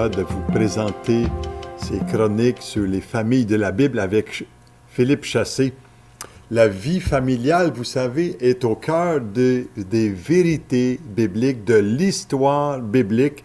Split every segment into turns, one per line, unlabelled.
joie de vous présenter ces chroniques sur les familles de la Bible avec Philippe Chassé. La vie familiale, vous savez, est au cœur des vérités bibliques, de l'histoire biblique.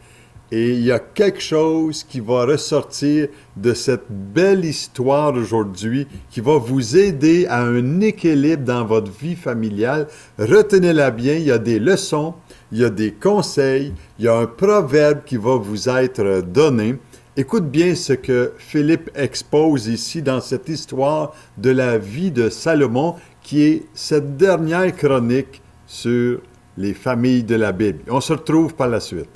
Et il y a quelque chose qui va ressortir de cette belle histoire aujourd'hui, qui va vous aider à un équilibre dans votre vie familiale. Retenez-la bien, il y a des leçons, il y a des conseils, il y a un proverbe qui va vous être donné. Écoute bien ce que Philippe expose ici dans cette histoire de la vie de Salomon, qui est cette dernière chronique sur les familles de la Bible. On se retrouve par la suite.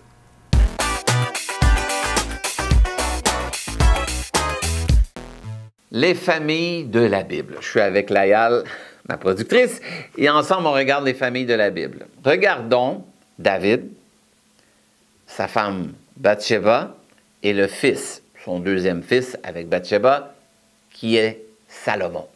Les familles de la Bible. Je suis avec Layal, ma productrice, et ensemble, on regarde les familles de la Bible. Regardons David, sa femme Bathsheba, et le fils, son deuxième fils avec Bathsheba, qui est Salomon.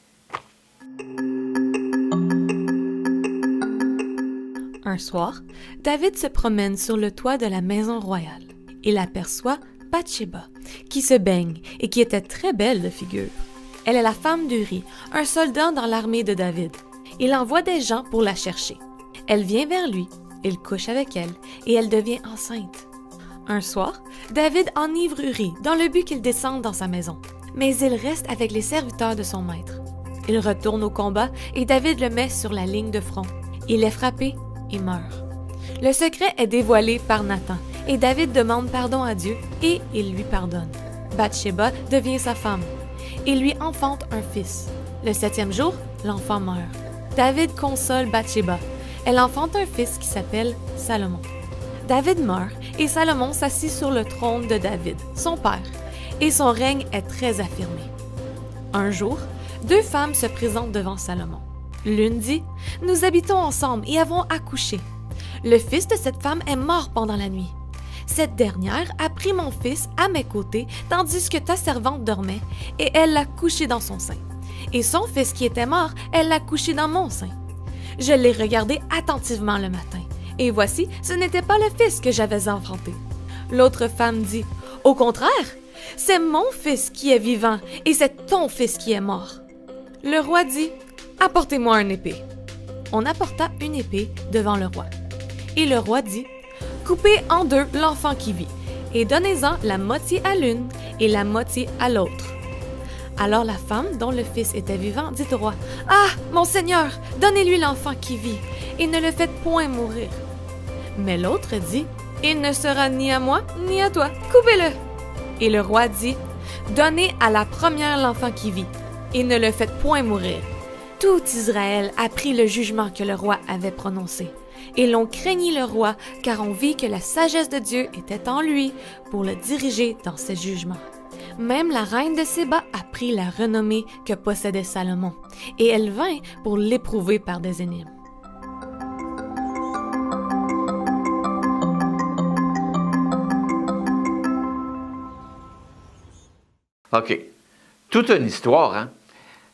Un soir, David se promène sur le toit de la maison royale. Il aperçoit Bathsheba, qui se baigne et qui était très belle de figure. Elle est la femme d'Uri, un soldat dans l'armée de David. Il envoie des gens pour la chercher. Elle vient vers lui, il couche avec elle et elle devient enceinte. Un soir, David enivre Uri dans le but qu'il descende dans sa maison. Mais il reste avec les serviteurs de son maître. Il retourne au combat et David le met sur la ligne de front. Il est frappé et meurt. Le secret est dévoilé par Nathan et David demande pardon à Dieu et il lui pardonne. Bathsheba devient sa femme. Il lui enfante un fils. Le 7e jour, l'enfant meurt. David console Bathsheba. Elle enfante un fils qui s'appelle Salomon. David meurt et Salomon s'assit sur le trône de David, son père, et son règne est très affirmé. Un jour, 2 femmes se présentent devant Salomon. L'une dit « Nous habitons ensemble et avons accouché. Le fils de cette femme est mort pendant la nuit. Cette dernière a pris mon fils à mes côtés tandis que ta servante dormait et elle l'a couché dans son sein. Et son fils qui était mort, elle l'a couché dans mon sein. Je l'ai regardé attentivement le matin. Et voici, ce n'était pas le fils que j'avais enfanté. » L'autre femme dit « Au contraire, c'est mon fils qui est vivant et c'est ton fils qui est mort. » Le roi dit « Apportez-moi une épée. » On apporta une épée devant le roi. Et le roi dit « Coupez en 2 l'enfant qui vit et donnez-en la moitié à l'une et la moitié à l'autre. » Alors la femme, dont le fils était vivant, dit au roi « Ah, mon Seigneur, donnez-lui l'enfant qui vit et ne le faites point mourir. » Mais l'autre dit « Il ne sera ni à moi ni à toi, coupez-le. » Et le roi dit « Donnez à la première l'enfant qui vit et ne le faites point mourir. » Tout Israël apprit le jugement que le roi avait prononcé. Et l'on craignit le roi, car on vit que la sagesse de Dieu était en lui pour le diriger dans ses jugements. Même la reine de Séba apprit la renommée que possédait Salomon, et elle vint pour l'éprouver par des énigmes.
OK. Toute une histoire, hein?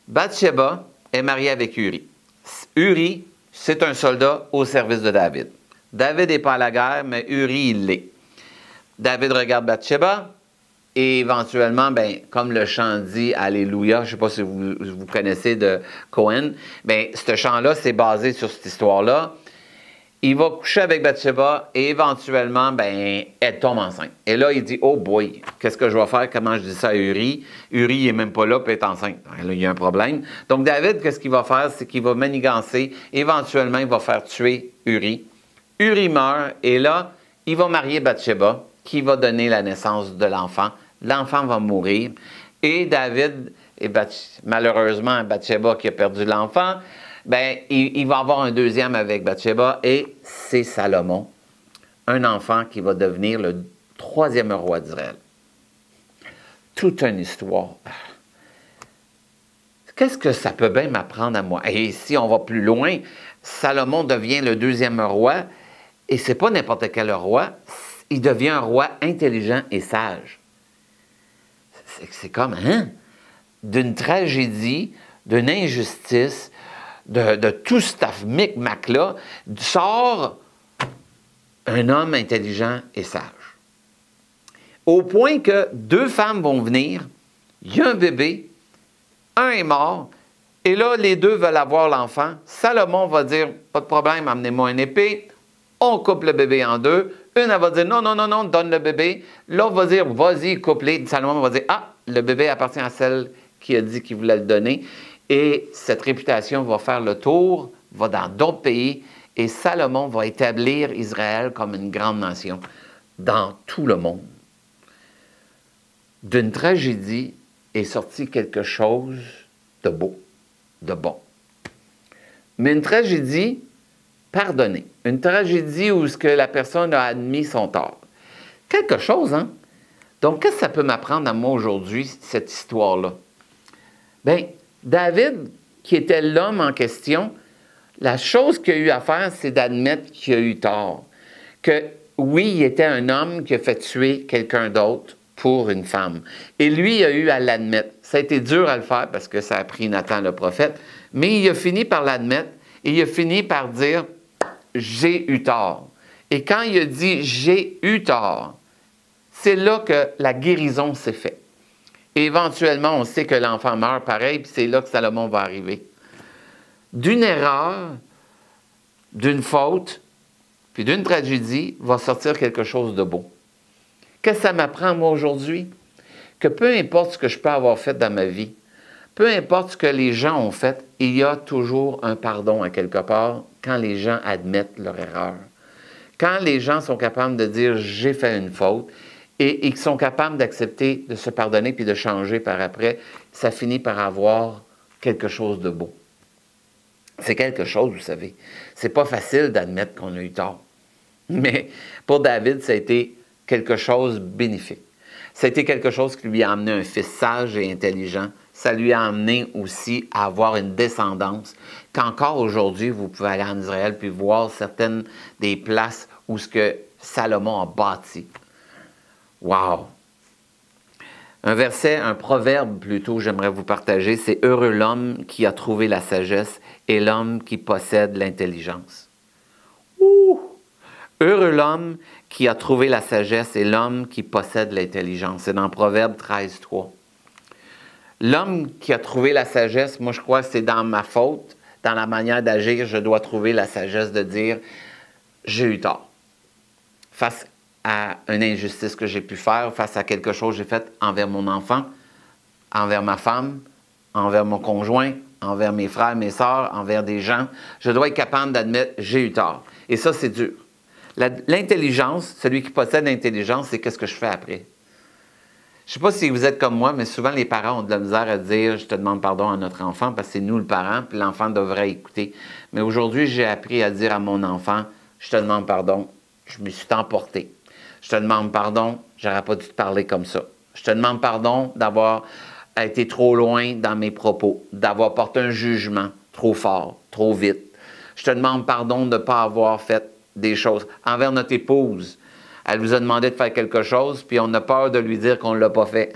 Bathsheba est mariée avec Uri. Uri, c'est un soldat au service de David. David n'est pas à la guerre, mais Uri, il l'est. David regarde Bathsheba et éventuellement, comme le chant dit, Alléluia, je ne sais pas si vous connaissez de Cohen, ce chant-là, c'est basé sur cette histoire-là. Il va coucher avec Bathsheba et éventuellement, elle tombe enceinte. Et là, il dit, oh boy, qu'est-ce que je vais faire? Comment je dis ça à Uri? Uri, il n'est même pas là, puis est enceinte. Là, il y a un problème. Donc, David, qu'est-ce qu'il va faire? C'est qu'il va manigancer. Éventuellement, il va faire tuer Uri. Uri meurt et là, il va marier Bathsheba, qui va donner la naissance de l'enfant. L'enfant va mourir. Et David, malheureusement, Bathsheba qui a perdu l'enfant, il va avoir un deuxième avec Bathsheba et c'est Salomon, un enfant qui va devenir le 3e roi d'Israël. Toute une histoire. Qu'est-ce que ça peut bien m'apprendre à moi? Et si on va plus loin, Salomon devient le 2e roi et c'est pas n'importe quel roi, il devient un roi intelligent et sage. C'est comme, d'une tragédie, d'une injustice, de tout ce micmac-là, sort un homme intelligent et sage. Au point que 2 femmes vont venir, il y a un bébé, un est mort, et là, les 2 veulent avoir l'enfant. Salomon va dire, pas de problème, amenez-moi une épée. On coupe le bébé en 2. Une, elle va dire, non, non, non, non, donne le bébé. L'autre va dire, vas-y, coupe-les. Salomon va dire, ah, le bébé appartient à celle qui a dit qu'il voulait le donner. Et cette réputation va faire le tour, va dans d'autres pays, et Salomon va établir Israël comme une grande nation dans tout le monde. D'une tragédie est sorti quelque chose de beau, de bon. Mais une tragédie pardonnée, une tragédie où ce que la personne a admis son tort. Quelque chose, hein? Donc, qu'est-ce que ça peut m'apprendre à moi aujourd'hui, cette histoire-là? Bien, David, qui était l'homme en question, la chose qu'il a eu à faire, c'est d'admettre qu'il a eu tort. Que oui, il était un homme qui a fait tuer quelqu'un d'autre pour une femme. Et lui, il a eu à l'admettre. Ça a été dur à le faire parce que ça a pris Nathan le prophète, mais il a fini par l'admettre et il a fini par dire « j'ai eu tort ». Et quand il a dit « j'ai eu tort », c'est là que la guérison s'est faite. Et éventuellement, on sait que l'enfant meurt pareil, puis c'est là que Salomon va arriver. D'une erreur, d'une faute, puis d'une tragédie, va sortir quelque chose de beau. Qu'est-ce que ça m'apprend, moi, aujourd'hui? Que peu importe ce que je peux avoir fait dans ma vie, peu importe ce que les gens ont fait, il y a toujours un pardon à quelque part quand les gens admettent leur erreur. Quand les gens sont capables de dire « j'ai fait une faute », et qu'ils sont capables d'accepter, de se pardonner puis de changer par après, ça finit par avoir quelque chose de beau. C'est quelque chose, vous savez. C'est pas facile d'admettre qu'on a eu tort. Mais pour David, ça a été quelque chose de bénéfique. Ça a été quelque chose qui lui a amené un fils sage et intelligent. Ça lui a amené aussi à avoir une descendance qu'encore aujourd'hui, vous pouvez aller en Israël puis voir certaines des places où ce que Salomon a bâti. Wow! Un verset, un proverbe plutôt, j'aimerais vous partager, c'est « Heureux l'homme qui a trouvé la sagesse et l'homme qui possède l'intelligence. » Ouh! Heureux l'homme qui a trouvé la sagesse et l'homme qui possède l'intelligence. C'est dans Proverbe 13:3. L'homme qui a trouvé la sagesse, moi je crois que c'est dans ma faute, dans la manière d'agir, je dois trouver la sagesse de dire « j'ai eu tort » face à une injustice que j'ai pu faire, face à quelque chose que j'ai fait envers mon enfant, envers ma femme, envers mon conjoint, envers mes frères, mes sœurs, envers des gens. Je dois être capable d'admettre j'ai eu tort. Et ça, c'est dur. L'intelligence, celui qui possède l'intelligence, c'est qu'est-ce que je fais après. Je ne sais pas si vous êtes comme moi, mais souvent les parents ont de la misère à dire « je te demande pardon à notre enfant » parce que c'est nous le parent, puis l'enfant devrait écouter. Mais aujourd'hui, j'ai appris à dire à mon enfant « je te demande pardon, je me suis emporté. Je te demande pardon, j'aurais pas dû te parler comme ça. Je te demande pardon d'avoir été trop loin dans mes propos, d'avoir porté un jugement trop fort, trop vite. Je te demande pardon de ne pas avoir fait des choses. Envers notre épouse, elle vous a demandé de faire quelque chose, puis on a peur de lui dire qu'on ne l'a pas fait.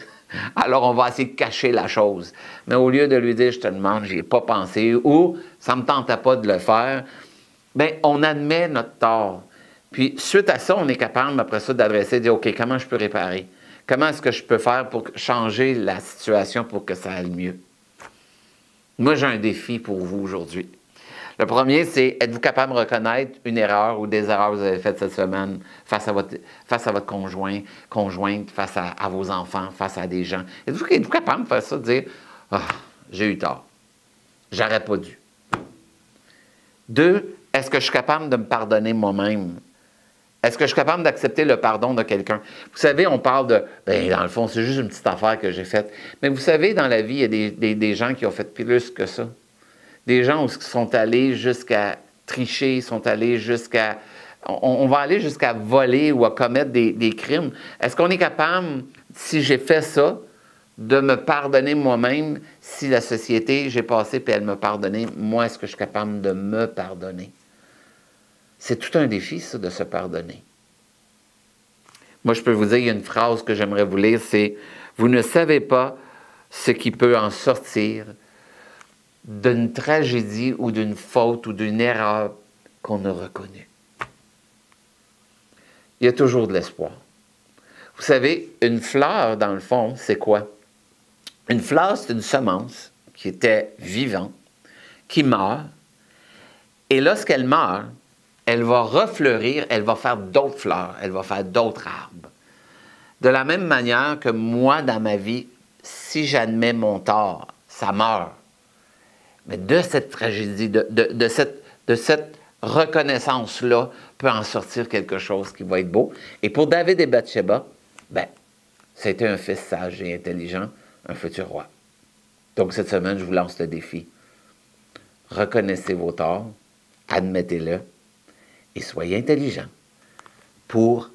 Alors, on va essayer de cacher la chose. Mais au lieu de lui dire « je te demande, j'y ai pas pensé » ou « ça ne me tentait pas de le faire », bien, on admet notre tort. Puis, suite à ça, on est capable, après ça, d'adresser, de dire « OK, comment je peux réparer? Comment est-ce que je peux faire pour changer la situation pour que ça aille mieux? » Moi, j'ai un défi pour vous aujourd'hui. Le premier, c'est êtes-vous capable de reconnaître une erreur ou des erreurs que vous avez faites cette semaine face à votre conjoint, conjointe, face à vos enfants, face à des gens? Êtes-vous capable de faire ça, de dire « Ah, j'ai eu tort. J'aurais pas dû. » 2, est-ce que je suis capable de me pardonner moi-même? Est-ce que je suis capable d'accepter le pardon de quelqu'un? Vous savez, on parle de, bien, dans le fond, c'est juste une petite affaire que j'ai faite. Mais vous savez, dans la vie, il y a des gens qui ont fait plus que ça. Des gens qui sont allés jusqu'à tricher, sont allés jusqu'à... On va aller jusqu'à voler ou à commettre des crimes. Est-ce qu'on est capable, si j'ai fait ça, de me pardonner moi-même? Si la société, j'ai passé puis elle m'a pardonné, moi, est-ce que je suis capable de me pardonner? C'est tout un défi, ça, de se pardonner. Moi, je peux vous dire, il y a une phrase que j'aimerais vous lire, c'est « Vous ne savez pas ce qui peut en sortir d'une tragédie ou d'une faute ou d'une erreur qu'on a reconnue. » Il y a toujours de l'espoir. Vous savez, une fleur, dans le fond, c'est quoi? Une fleur, c'est une semence qui était vivante, qui meurt, et lorsqu'elle meurt, elle va refleurir, elle va faire d'autres fleurs, elle va faire d'autres arbres. De la même manière que moi, dans ma vie, si j'admets mon tort, ça meurt. Mais de cette tragédie, de cette reconnaissance-là, peut en sortir quelque chose qui va être beau. Et pour David et Bathsheba, ben, c'était un fils sage et intelligent, un futur roi. Donc cette semaine, je vous lance le défi. Reconnaissez vos torts, admettez-le, et soyez intelligents pour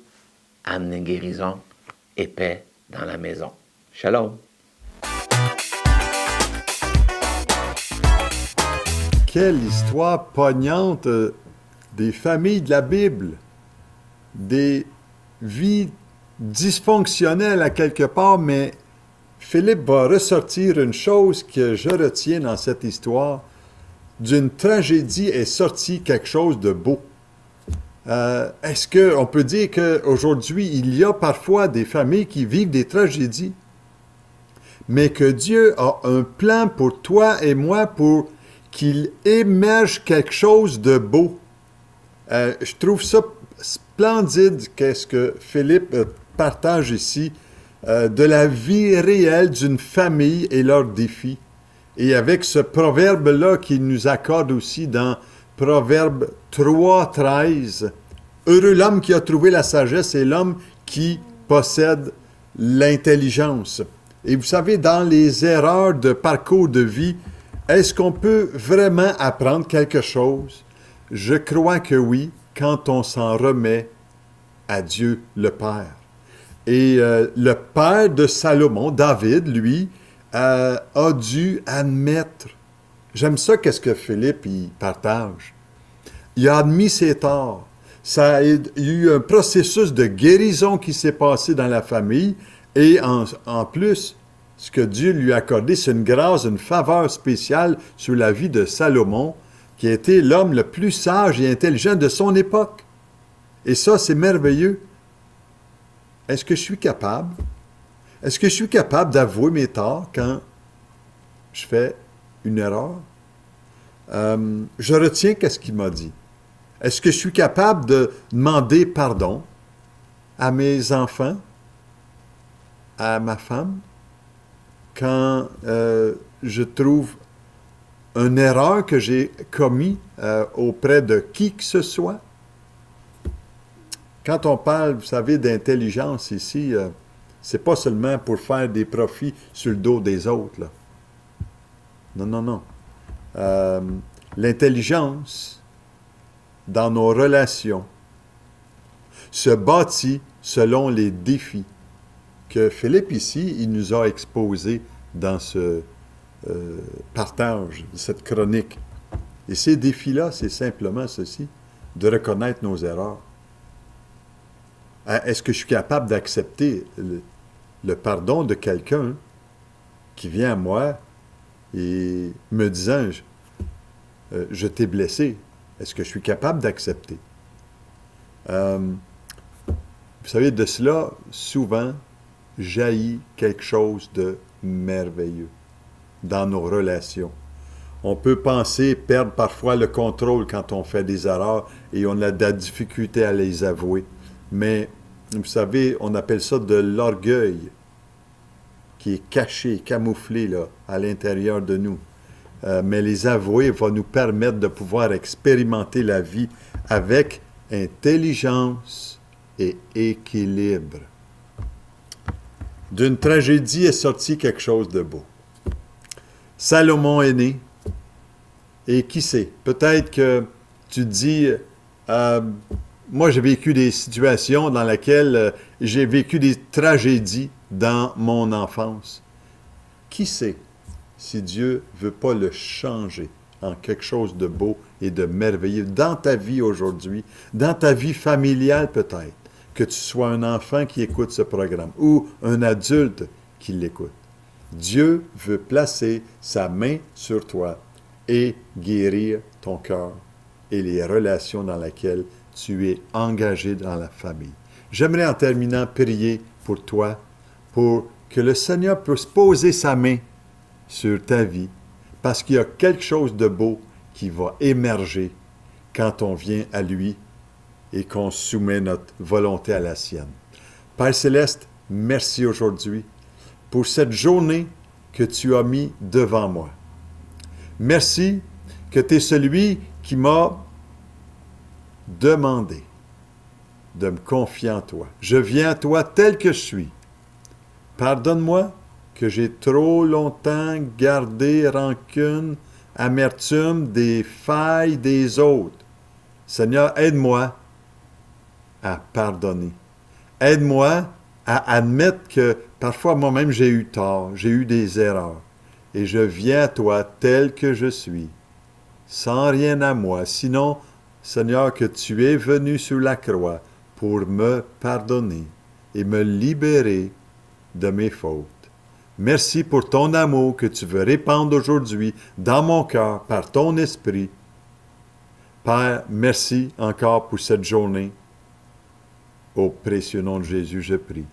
amener guérison et paix dans la maison. Shalom.
Quelle histoire poignante des familles de la Bible, des vies dysfonctionnelles à quelque part, mais Philippe va ressortir une chose que je retiens dans cette histoire. D'une tragédie est sorti quelque chose de beau. Est-ce qu'on peut dire qu'aujourd'hui, il y a parfois des familles qui vivent des tragédies, mais que Dieu a un plan pour toi et moi pour qu'il émerge quelque chose de beau? Je trouve ça splendide qu'est-ce que Philippe partage ici, de la vie réelle d'une famille et leurs défis. Et avec ce proverbe-là qu'il nous accorde aussi dans Proverbe 3,13, « Heureux l'homme qui a trouvé la sagesse et l'homme qui possède l'intelligence. » Et vous savez, dans les erreurs de parcours de vie, est-ce qu'on peut vraiment apprendre quelque chose? Je crois que oui, quand on s'en remet à Dieu le Père. Et le père de Salomon, David, lui, a dû admettre. J'aime ça, qu'est-ce que Philippe il partage. Il a admis ses torts. Il y a eu un processus de guérison qui s'est passé dans la famille. Et en plus, ce que Dieu lui a accordé, c'est une grâce, une faveur spéciale sur la vie de Salomon, qui a été l'homme le plus sage et intelligent de son époque. Et ça, c'est merveilleux. Est-ce que je suis capable? Est-ce que je suis capable d'avouer mes torts quand je fais une erreur? Je retiens qu'est-ce qu'il m'a dit. Est-ce que je suis capable de demander pardon à mes enfants, à ma femme, quand je trouve une erreur que j'ai commise auprès de qui que ce soit? Quand on parle, vous savez, d'intelligence ici, c'est pas seulement pour faire des profits sur le dos des autres, là. Non, non, non. L'intelligence dans nos relations se bâtit selon les défis que Philippe ici, il nous a exposés dans ce partage, cette chronique. Et ces défis-là, c'est simplement ceci, de reconnaître nos erreurs. Est-ce que je suis capable d'accepter le pardon de quelqu'un qui vient à moi et me disant « Je t'ai blessé ». Est-ce que je suis capable d'accepter? Vous savez, de cela, souvent, jaillit quelque chose de merveilleux dans nos relations. On peut penser perdre parfois le contrôle quand on fait des erreurs et on a de la difficulté à les avouer. Mais, vous savez, on appelle ça de l'orgueil qui est caché, camouflé là, à l'intérieur de nous. Mais les avouer va nous permettre de pouvoir expérimenter la vie avec intelligence et équilibre. D'une tragédie est sorti quelque chose de beau. Salomon est né. Et qui sait, peut-être que tu te dis, moi j'ai vécu des situations dans lesquelles j'ai vécu des tragédies dans mon enfance. Qui sait si Dieu ne veut pas le changer en quelque chose de beau et de merveilleux dans ta vie aujourd'hui, dans ta vie familiale peut-être, que tu sois un enfant qui écoute ce programme ou un adulte qui l'écoute. Dieu veut placer sa main sur toi et guérir ton cœur et les relations dans lesquelles tu es engagé dans la famille. J'aimerais en terminant prier pour toi, pour que le Seigneur puisse poser sa main sur ta vie, parce qu'il y a quelque chose de beau qui va émerger quand on vient à lui et qu'on soumet notre volonté à la sienne. Père Céleste, merci aujourd'hui pour cette journée que tu as mis devant moi. Merci que tu es celui qui m'a demandé de me confier en toi. Je viens à toi tel que je suis. Pardonne-moi que j'ai trop longtemps gardé rancune, amertume des failles des autres. Seigneur, aide-moi à pardonner. Aide-moi à admettre que parfois moi-même j'ai eu tort, j'ai eu des erreurs. Et je viens à toi tel que je suis, sans rien à moi. Sinon, Seigneur, que tu es venu sur la croix pour me pardonner et me libérer de mes fautes. Merci pour ton amour que tu veux répandre aujourd'hui dans mon cœur par ton esprit. Père, merci encore pour cette journée. Au précieux nom de Jésus, je prie.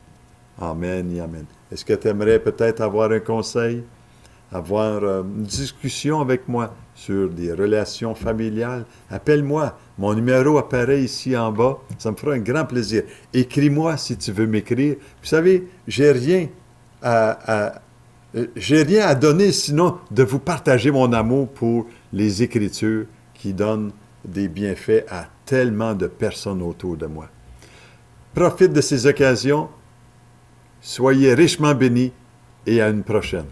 Amen et amen. Est-ce que tu aimerais peut-être avoir un conseil, avoir une discussion avec moi sur des relations familiales? Appelle-moi. Mon numéro apparaît ici en bas. Ça me fera un grand plaisir. Écris-moi si tu veux m'écrire. Vous savez, j'ai rien à donner sinon de vous partager mon amour pour les Écritures qui donnent des bienfaits à tellement de personnes autour de moi. Profite de ces occasions. Soyez richement bénis et à une prochaine.